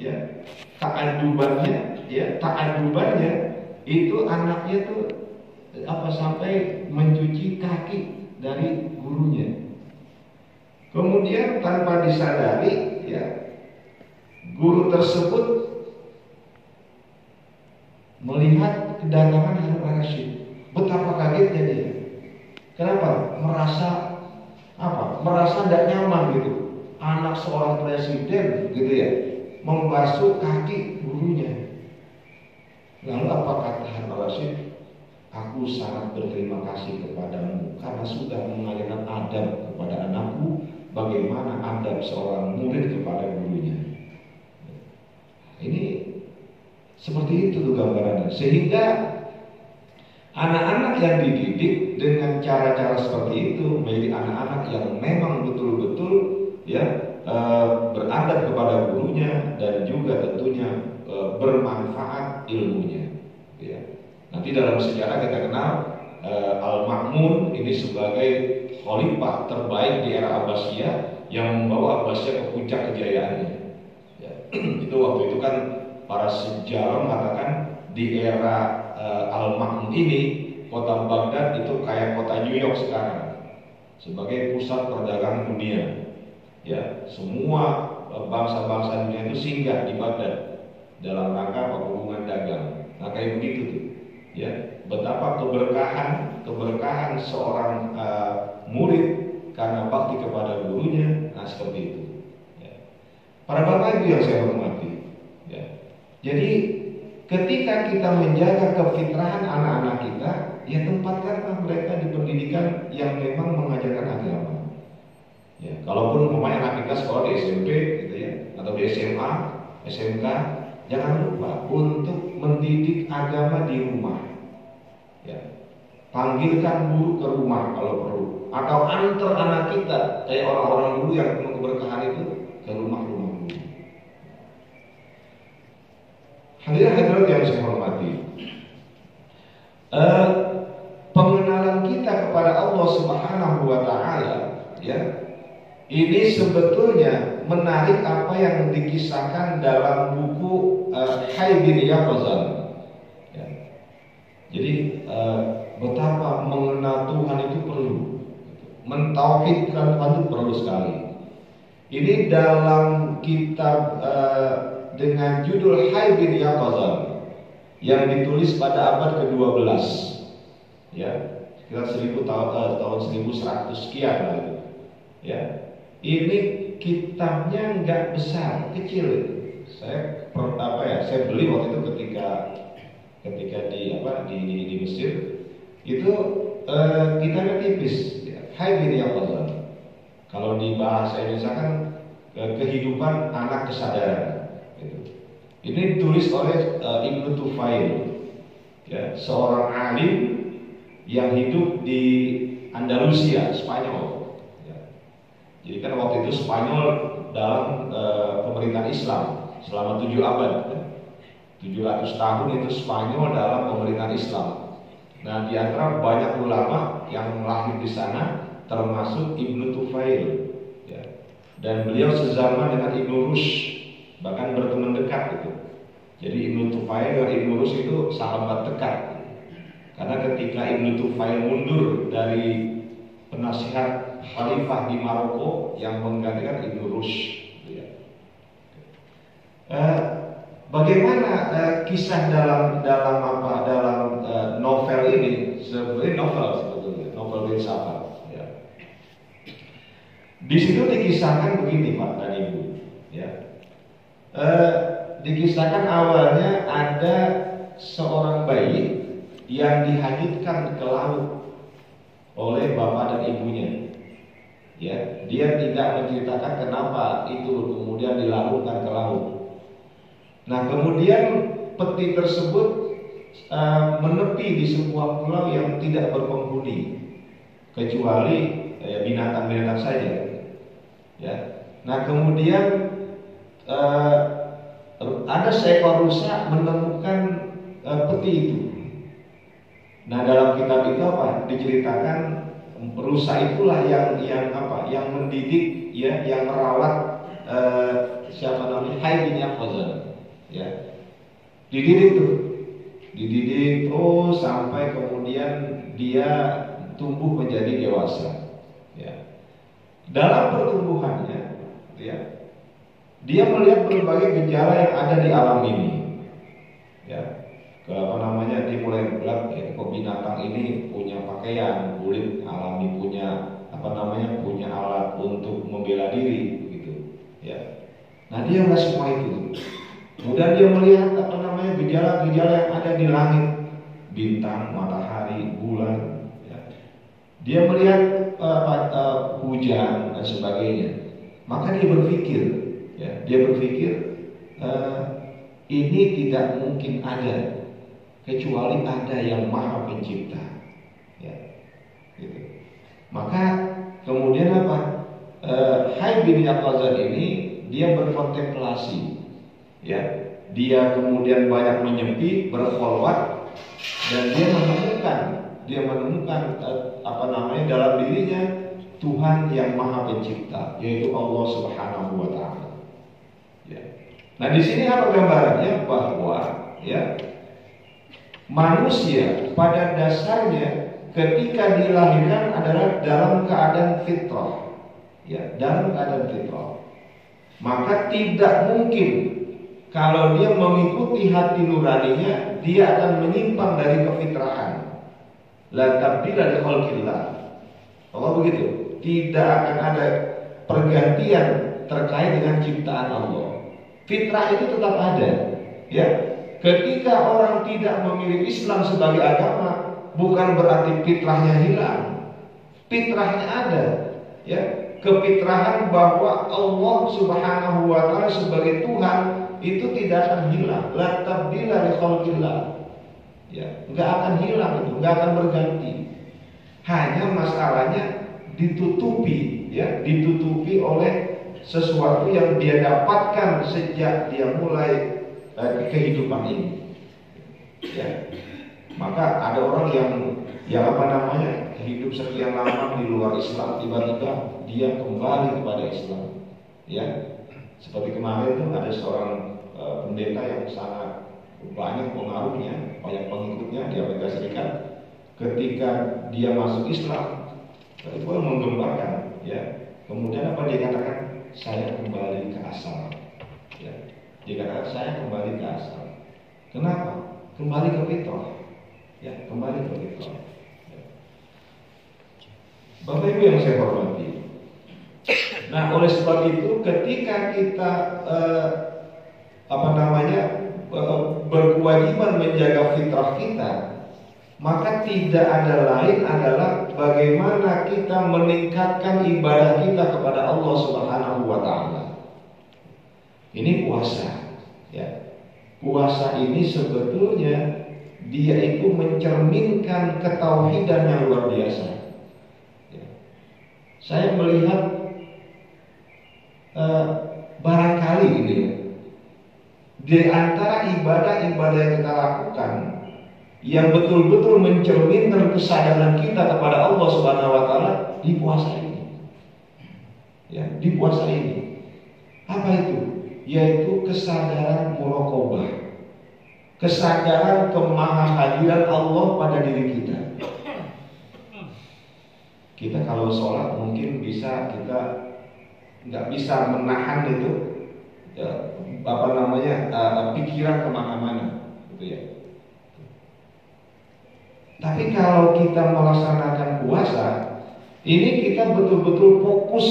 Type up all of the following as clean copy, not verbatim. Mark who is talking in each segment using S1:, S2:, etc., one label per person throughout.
S1: ya, ta'adubannya itu anaknya tuh sampai mencuci kaki dari gurunya. Kemudian tanpa disadari, ya, guru tersebut melihat kedatangan Harun al-Rasyid. Betapa kagetnya dia. Kenapa? Merasa tidak nyaman gitu. Anak seorang presiden gitu ya, membasuh kaki gurunya. Lalu apa kata Harun al-Rasyid? Aku sangat berterima kasih kepadamu karena sudah mengajarkan adab kepada anakku, bagaimana adab seorang murid kepada gurunya. Ini seperti itu tuh gambarannya. Sehingga anak-anak yang dididik dengan cara-cara seperti itu menjadi anak-anak yang memang betul-betul ya beradab kepada gurunya dan juga tentunya bermanfaat ilmunya. Ya. Nanti dalam sejarah kita kenal Al-Ma'mun ini sebagai khalifah terbaik di era Abbasiyah yang membawa Abbasiyah ke puncak kejayaannya. Ya. Itu waktu itu kan para sejarah mengatakan di era Al-Ma'mun ini kota Baghdad itu kayak kota New York sekarang sebagai pusat perdagangan dunia. Ya, semua bangsa-bangsa dunia itu singgah di Baghdad dalam rangka hubungan dagang. Nah kayak begitu tuh. Ya, betapa keberkahan seorang murid karena bakti kepada gurunya. Nah seperti itu. Ya. Para bapak ibu yang saya hormati. Ya. Jadi ketika kita menjaga kefitrahan anak-anak kita, ya tempatkanlah mereka di pendidikan yang memang mengajarkan agama. Ya, kalaupun umpamanya anak kita sekolah di SMP gitu ya, atau di SMA, SMK, jangan lupa untuk mendidik agama di rumah. Ya. Panggilkan guru ke rumah kalau perlu, atau antar anak kita kayak orang-orang dulu yang penuh keberkahan itu ke rumah-rumah guru. Hadirin yang saya hormati, pengenalan kita kepada Allah Subhanahu wa Ta'ala, ya, ini sebetulnya menarik apa yang dikisahkan dalam buku Hayy bin Yaqzan. Ya. Jadi betapa mengenal Tuhan itu perlu, mentauhidkan Tuhan itu perlu sekali. Ini dalam kitab dengan judul Hayy bin Yaqzan yang ditulis pada abad ke-12, ya, sekitar tahun 1100 sekian lah itu. Ya. Ini kitabnya nggak besar, kecil. Saya beli waktu itu ketika di Mesir itu kitabnya tipis. Ya. Hayy bin Yaqzan. Kalau di bahasa Indonesia kan kehidupan anak kesadaran. Gitu. Ini ditulis oleh Ibnu Tufail, ya, seorang alim yang hidup di Andalusia, Spanyol. Jadi kan waktu itu Spanyol dalam pemerintahan Islam selama 7 abad, ya. 700 tahun itu Spanyol dalam pemerintahan Islam. Nah, di antara banyak ulama yang lahir di sana termasuk Ibnu Tufail, ya. Dan beliau sezaman dengan Ibnu Rushd, bahkan berteman dekat gitu. Jadi Ibnu Tufail dan Ibnu Rushd itu sahabat dekat. Karena ketika Ibnu Tufail mundur dari penasihat khalifah di Maroko yang menggantikan Ibnu Rushd. Ya. Bagaimana kisah dalam novel ini? Sebenarnya novel filsafat. Ya. Di situ dikisahkan begini Pak dan Ibu. Ya. Dikisahkan awalnya ada seorang bayi yang dihanyutkan ke laut oleh bapak dan ibunya. Ya, dia tidak menceritakan kenapa itu kemudian dilarungkan ke laut. Nah, kemudian peti tersebut menepi di sebuah pulau yang tidak berpenghuni kecuali binatang-binatang saja. Ya. Nah, kemudian ada seekor rusa menemukan peti itu. Nah, dalam kitab itu Diceritakan rusa itulah yang mendidik, ya, yang merawat siapa namanya, Hai bin Yaqzan, ya, dididik terus sampai kemudian dia tumbuh menjadi dewasa, ya. Dalam pertumbuhannya, ya, dia melihat berbagai gejala yang ada di alam ini, ya. Dia mulai melihat, ya, kok binatang ini punya pakaian, kulit alami, punya punya alat untuk membela diri, gitu, ya. Nah, dia melihat semua itu. Kemudian dia melihat gejala-gejala yang ada di langit, bintang, matahari, bulan, ya. Dia melihat hujan dan sebagainya. Maka dia berpikir, ini tidak mungkin ada kecuali ada yang Maha Pencipta, ya, gitu. Maka kemudian Hai bin Yaqzan ini dia berkontemplasi, ya, dia kemudian banyak menyepi, berkholwat, dan dia menemukan dalam dirinya Tuhan yang Maha Pencipta, yaitu Allah Subhanahu wa taala. Ya. Nah, di sini apa gambarannya? Bahwa, ya, manusia pada dasarnya ketika dilahirkan adalah dalam keadaan fitrah, ya, dalam keadaan fitrah. Maka tidak mungkin kalau dia mengikuti hati nuraninya, dia akan menyimpang dari kefitrahan. La tabdila li khalqillah. Allah begitu. Tidak akan ada pergantian terkait dengan ciptaan Allah. Fitrah itu tetap ada, ya. Ketika orang tidak memilih Islam sebagai agama, bukan berarti fitrahnya hilang. Fitrahnya ada, ya. Kefitrahan bahwa Allah Subhanahu wa taala sebagai Tuhan itu tidak akan hilang. La tabdila li khalqillah. Ya, enggak akan hilang itu, enggak akan berganti. Hanya masalahnya ditutupi, ya, ditutupi oleh sesuatu yang dia dapatkan sejak dia mulai kehidupan ini. Ya. Maka ada orang yang hidup sekian lama di luar Islam, tiba-tiba dia kembali kepada Islam. Ya. Seperti kemarin itu ada seorang pendeta yang sangat banyak pengaruhnya, banyak pengikutnya di Amerika Serikat. Ketika dia masuk Islam, itu menggembarkan, ya. Kemudian apa dia katakan? Saya kembali ke asal. Ya. Dia katakan saya kembali ke asal. Kenapa? Kembali ke fitrah. Ya, kembali ke fitrah. Ya. Bapak Ibu yang saya hormati. Nah, oleh sebab itu ketika kita berkewajiban menjaga fitrah kita, maka tidak ada lain adalah bagaimana kita meningkatkan ibadah kita kepada Allah Subhanahu wa taala. Ini puasa, ya. Puasa ini sebetulnya dia itu mencerminkan ketauhidan yang luar biasa. Ya. Saya melihat barangkali ini, ya, di antara ibadah-ibadah yang kita lakukan yang betul-betul mencerminkan kesadaran kita kepada Allah Subhanahu wa taala di puasa ini. Ya, di puasa ini. Apa itu? Yaitu kesadaran muraqabah. Kesadaran kemahahadiran Allah pada diri kita. Kita kalau sholat mungkin kita nggak bisa menahan itu, ya, pikiran kemana-mana, gitu ya. Tapi kalau kita melaksanakan puasa, ini kita betul-betul fokus,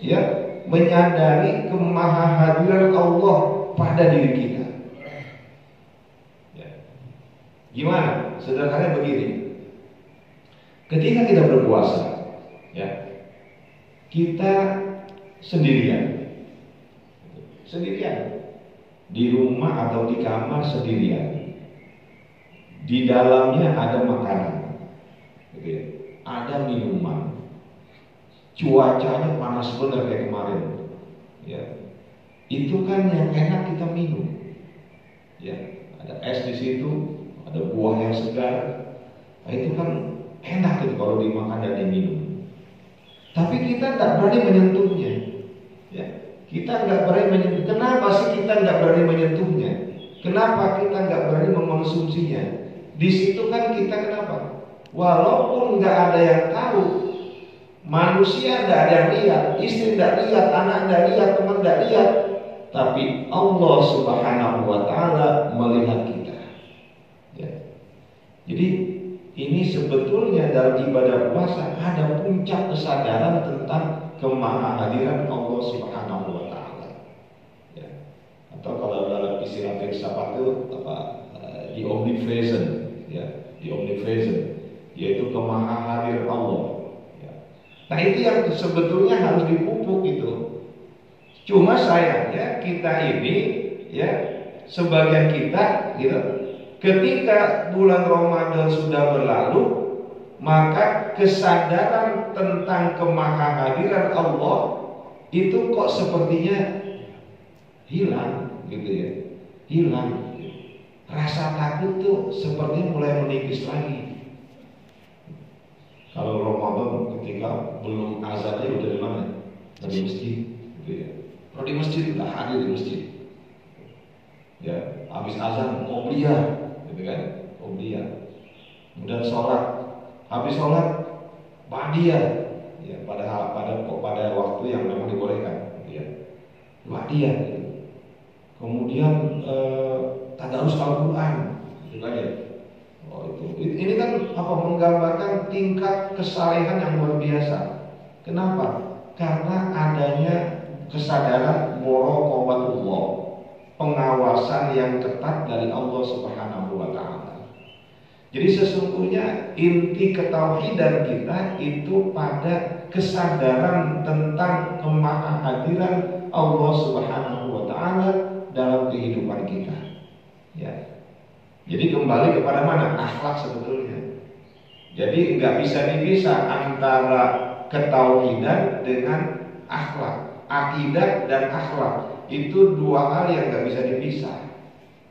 S1: ya, menyadari kemahahadiran Allah pada diri kita. Ya. Gimana? Sederhananya begini. Ketika kita berpuasa, ya, kita sendirian di rumah atau di kamar sendirian. Di dalamnya ada makanan, gitu ya. Ada minuman. Cuacanya panas benar kayak kemarin, ya. Itu kan yang enak kita minum, ya. Ada es di situ, ada buah yang segar. Nah, itu kan enak itu kalau dimakan dan diminum. Tapi kita tidak berani menyentuhnya, ya. Kita nggak berani menyentuh. Kenapa sih kita nggak berani menyentuhnya? Kenapa kita nggak berani mengonsumsinya? Di situ kan kita kenapa? Walaupun nggak ada yang tahu, manusia nggak ada yang lihat, istri nggak lihat, anak nggak lihat, teman nggak lihat, tapi Allah Subhanahu Wa Taala melihat kita. Ya. Jadi ini sebetulnya dalam ibadah puasa ada puncak kesadaran tentang kemahahadiran Allah Subhanahu Wa Taala. Ya. Atau kalau dalam istilah filsafat itu the omnipresent, ya, the omnipresent, yaitu kemahahadiran Allah. Ya. Nah itu yang sebetulnya harus dipupuk itu. Cuma sayangnya kita ini, ya, sebagian kita, gitu, ketika bulan Ramadan sudah berlalu, maka kesadaran tentang kemahahadiran Allah itu kok sepertinya hilang, gitu ya, hilang. Rasa takut tuh sepertinya mulai menipis lagi. Kalau Ramadan ketika belum azan aja udah di mana? Dari masjid, gitu ya. Kalau di masjid udah hadir di masjid. Ya, habis azan qobliyah, gitu kan? Qobliyah. Kemudian sholat, habis sholat ba'diyah. Ya, pada waktu yang memang dibolehkan, gitu ya. Ba'diyah. Gitu. Kemudian tadarus Al-Quran, gitu kan ya. Oh, ini kan menggambarkan tingkat kesalehan yang luar biasa. Kenapa? Karena adanya kesadaran muraqabatullah, pengawasan yang ketat dari Allah Subhanahu Wa Taala. Jadi sesungguhnya inti ketauhidan kita itu pada kesadaran tentang kemahahadiran Allah Subhanahu Wa Taala dalam kehidupan kita. Ya. Jadi kembali kepada mana? Akhlak sebetulnya. Jadi nggak bisa dipisah antara ketauhidan dengan akhlak. Akidah dan akhlak itu dua hal yang nggak bisa dipisah.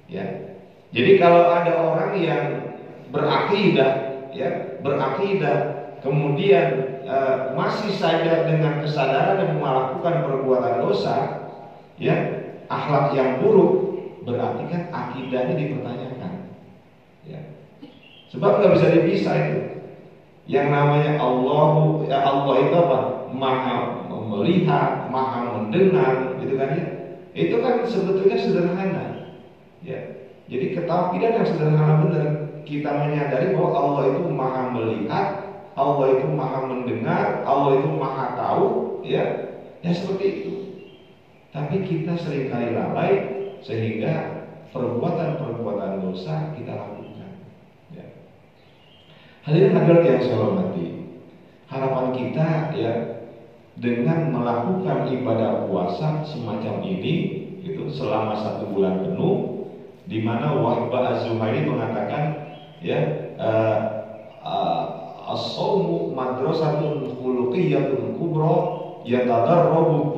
S1: Ya. Jadi kalau ada orang yang berakidah, ya, kemudian masih saja dengan kesadaran dan melakukan perbuatan dosa, ya, akhlak yang buruk, berarti kan akidahnya dipertanyakan. Ya. Sebab nggak bisa dipisah itu. Yang namanya Allah itu apa? Maha melihat, maha mendengar, gitu kan ya. Itu kan sebetulnya sederhana. Ya. Jadi ketauhidan yang sederhana benar. Kita menyadari bahwa Allah itu maha melihat, Allah itu maha mendengar, Allah itu maha tahu, ya. Ya seperti itu. Tapi kita seringkali lalai sehingga perbuatan-perbuatan dosa kita lakukan. Ya. Hadirin hadirat yang saya hormati, harapan kita, ya, dengan melakukan ibadah puasa semacam ini, itu selama 1 bulan penuh, di mana Wahbah Az-Zuhairi mengatakan, ya, as-shaumu madrasatun khuluqiyyatun kubra yatadarrabu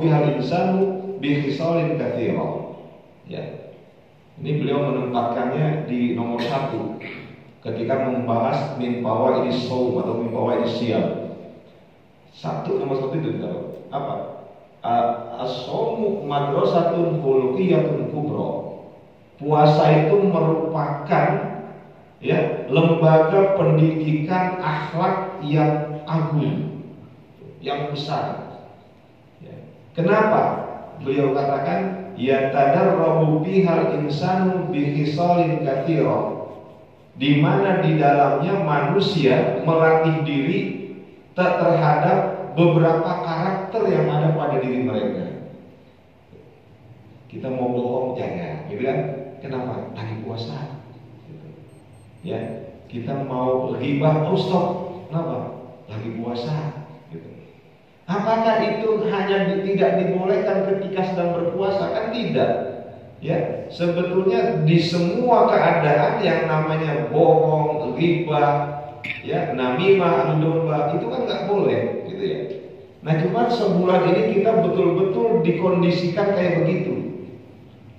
S1: fiha al-insanu bi khisalin katsira. Ya. Ini beliau menempatkannya di nomor 1 ketika membahas min fawaid shaum atau min fawaid siyam. Nomor 1 itu tahu apa? As-shaumu madrasatun khuluqiyyatun kubra. Puasa itu merupakan, ya, lembaga pendidikan akhlak yang agung, yang besar. Ya. Kenapa? Beliau katakan ya tadarrabu bihal insanu bi khisalin katsira, di mana di dalamnya manusia melatih diri terhadap beberapa karakter yang ada pada diri mereka. Kita mau bohong jangan, gitu kan? Kenapa? Lagi puasa. Gitu. Ya, kita mau ghibah, stop. Kenapa? Lagi puasa. Gitu. Apakah itu hanya tidak dibolehkan ketika sedang berpuasa? Kan tidak. Ya, sebetulnya di semua keadaan yang namanya bohong, ghibah, ya, namimah, adu domba, itu kan nggak boleh, gitu ya. Nah, cuma sebulan ini kita betul-betul dikondisikan kayak begitu.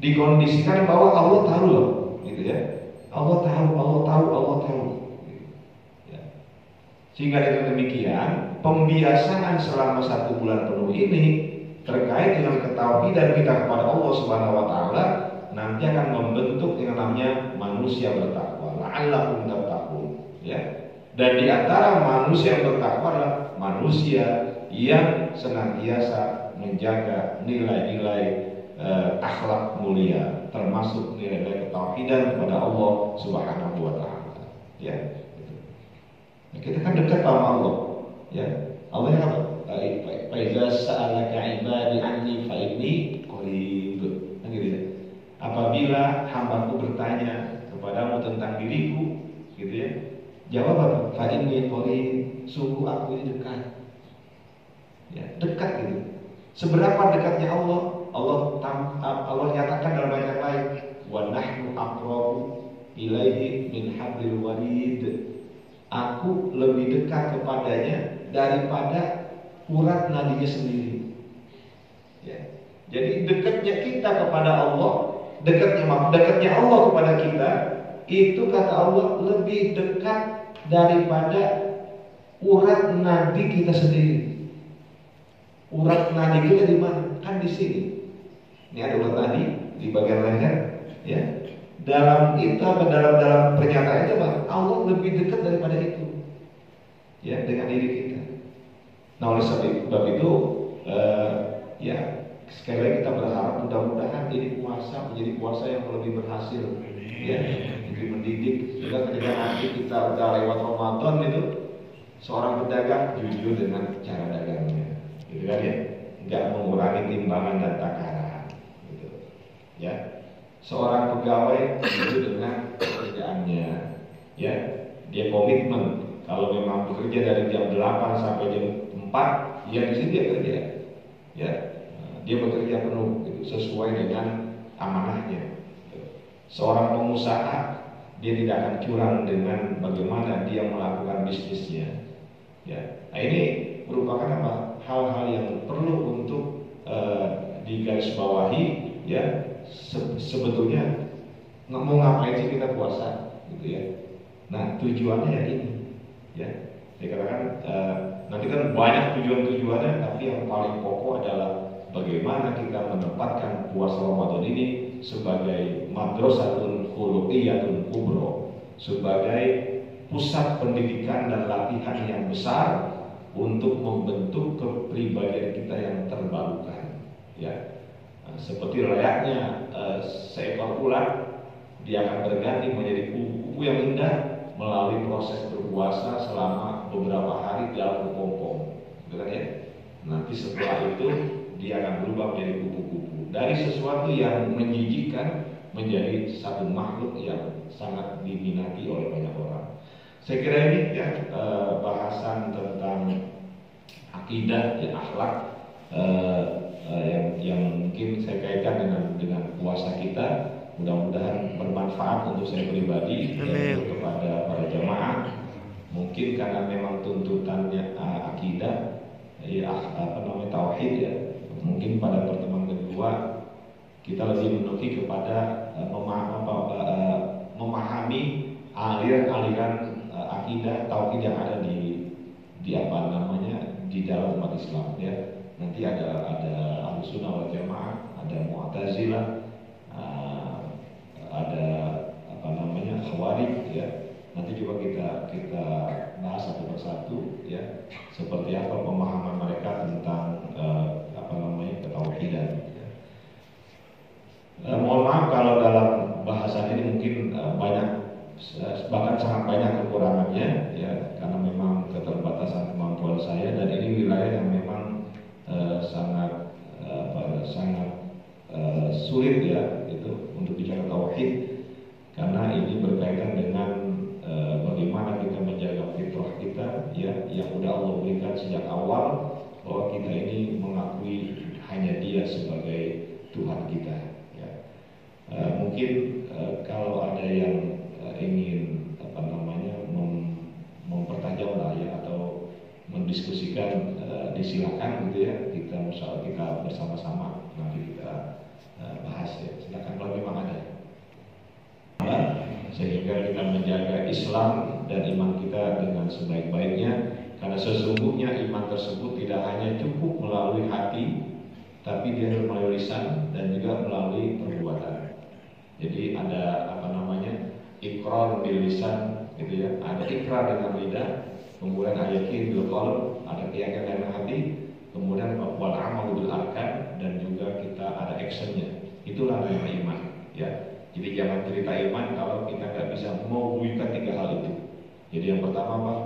S1: Dikondisikan bahwa Allah tahu loh, gitu ya. Allah tahu. Ya. Sehingga dengan demikian pembiasaan selama 1 bulan penuh ini, terkait dengan ketauhidan kita kepada Allah Subhanahu wa taala nanti akan membentuk yang namanya manusia bertakwa. La'allakum tattaqun, ya. Dan di antara manusia yang bertakwa adalah manusia yang senantiasa menjaga nilai-nilai akhlak mulia, termasuk nilai-nilai ketauhidan kepada Allah Subhanahu wa taala. Ya. Nah, kita kan dekat sama Allah, ya. Allah yang apa? Fa iza sa'alaka 'ibadi 'anni fa inni qarib. Nah, gitu ya. Apabila hambaku bertanya kepadamu tentang diriku, gitu ya. Jawab apa? Fa inni qarib, sungguh aku ini dekat. Ya, dekat gitu. Seberapa dekatnya Allah? Allah nyatakan dalam ayat lain, wa nahnu aqrabu ilaihi min hablil warid. Aku lebih dekat kepadanya daripada urat nadinya sendiri. Ya. Jadi dekatnya kita kepada Allah, dekatnya Allah kepada kita itu kata Allah lebih dekat daripada urat nadi kita sendiri. Urat nadi kita di mana? Kan di sini. Ini ada urat nadi di bagian leher, ya. Dalam itu apa? Dalam pernyataan itu apa? Allah lebih dekat daripada itu, ya, dengan diri kita. Nah, oleh sebab itu, ya, sekali lagi kita berharap mudah-mudahan ini puasa menjadi puasa yang lebih berhasil, ya, lebih mendidik. Juga ketika nanti kita udah lewat Ramadan itu, seorang pedagang jujur dengan cara dagangnya, gitu kan ya, nggak mengurangi timbangan dan takaran, gitu, ya. Seorang pegawai jujur dengan pekerjaannya, ya, dia komitmen. Kalau memang bekerja dari jam 8 sampai jam 4, ya di sini dia kerja, ya, dia bekerja penuh, gitu, sesuai dengan amanahnya. Seorang pengusaha dia tidak akan curang dengan bagaimana dia melakukan bisnisnya, ya. Nah, ini merupakan apa? Hal-hal yang perlu untuk digarisbawahi, ya. Sebetulnya mau ngapain sih kita puasa, gitu ya. Nah, tujuannya ya ini, ya. Dikatakan nanti kan banyak tujuannya, tapi yang paling pokok adalah bagaimana kita menempatkan puasa Ramadan ini sebagai madrasatun khuluqiyyatun kubra, sebagai pusat pendidikan dan latihan yang besar untuk membentuk kepribadian kita yang terbarukan, ya. Nah, seperti layaknya seekor ular, dia akan berganti menjadi kuku yang indah melalui proses berpuasa selama beberapa hari dalam kepompong, gitu kan ya. Nanti setelah itu dia akan berubah menjadi kupu-kupu dari sesuatu yang menjijikkan menjadi satu makhluk yang sangat diminati oleh banyak orang. Saya kira ini ya bahasan tentang akidah dan akhlak yang mungkin saya kaitkan dengan puasa kita. Mudah-mudahan bermanfaat untuk saya pribadi dan untuk kepada para jamaah. Mungkin karena memang tuntutannya akidah, ya, tauhid, ya. Mungkin pada pertemuan kedua kita lebih menuki kepada memahami aliran-aliran akidah tauhid yang ada di dalam umat Islam, ya. Nanti ada Ahlussunnah wal Jamaah, ada Mu'tazilah, ada Khawarij, ya. Nanti coba kita bahas satu persatu, ya, seperti apa pemahaman mereka tentang ketauhidan. Ya. Mohon maaf kalau dalam bahasan ini mungkin bahkan sangat banyak kekurangannya, ya, karena memang keterbatasan kemampuan saya dan ini wilayah yang memang sangat sulit, ya, itu untuk bicara tauhid, karena ini berkaitan dengan bagaimana kita menjaga fitrah kita, ya, yang udah Allah berikan sejak awal, bahwa kita ini mengakui hanya Dia sebagai Tuhan kita, ya. Mungkin kalau ada yang ingin mempertajam lah, ya, atau mendiskusikan, disilakan, gitu ya. Kita bersama-sama nanti kita bahas, ya. Silakan kalau memang ada, sehingga kita menjaga Islam dan iman kita dengan sebaik-baiknya. Karena sesungguhnya iman tersebut tidak hanya cukup melalui hati, tapi dia melalui lisan dan juga melalui perbuatan. Jadi ada ikrar bil lisan gitu ya, ada ikrar dengan lidah, kemudian ada yakin bil qalb, ada keyakinan dengan hati, kemudian wal amal bil arkan, dan juga kita ada actionnya. Itulah nama iman ya. Jadi jangan cerita iman kalau kita nggak bisa mewujudkan 3 hal itu. Jadi yang pertama Pak,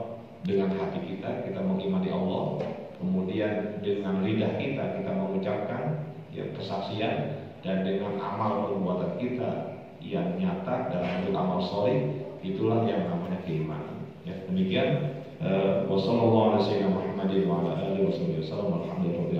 S1: dengan hati kita mengimani Allah, kemudian dengan lidah kita mengucapkan ya kesaksian, dan dengan amal perbuatan kita yang nyata dalam bentuk amal soleh, itulah yang namanya keimanan. Ya, demikian. Wassalamualaikum warahmatullahi wabarakatuh.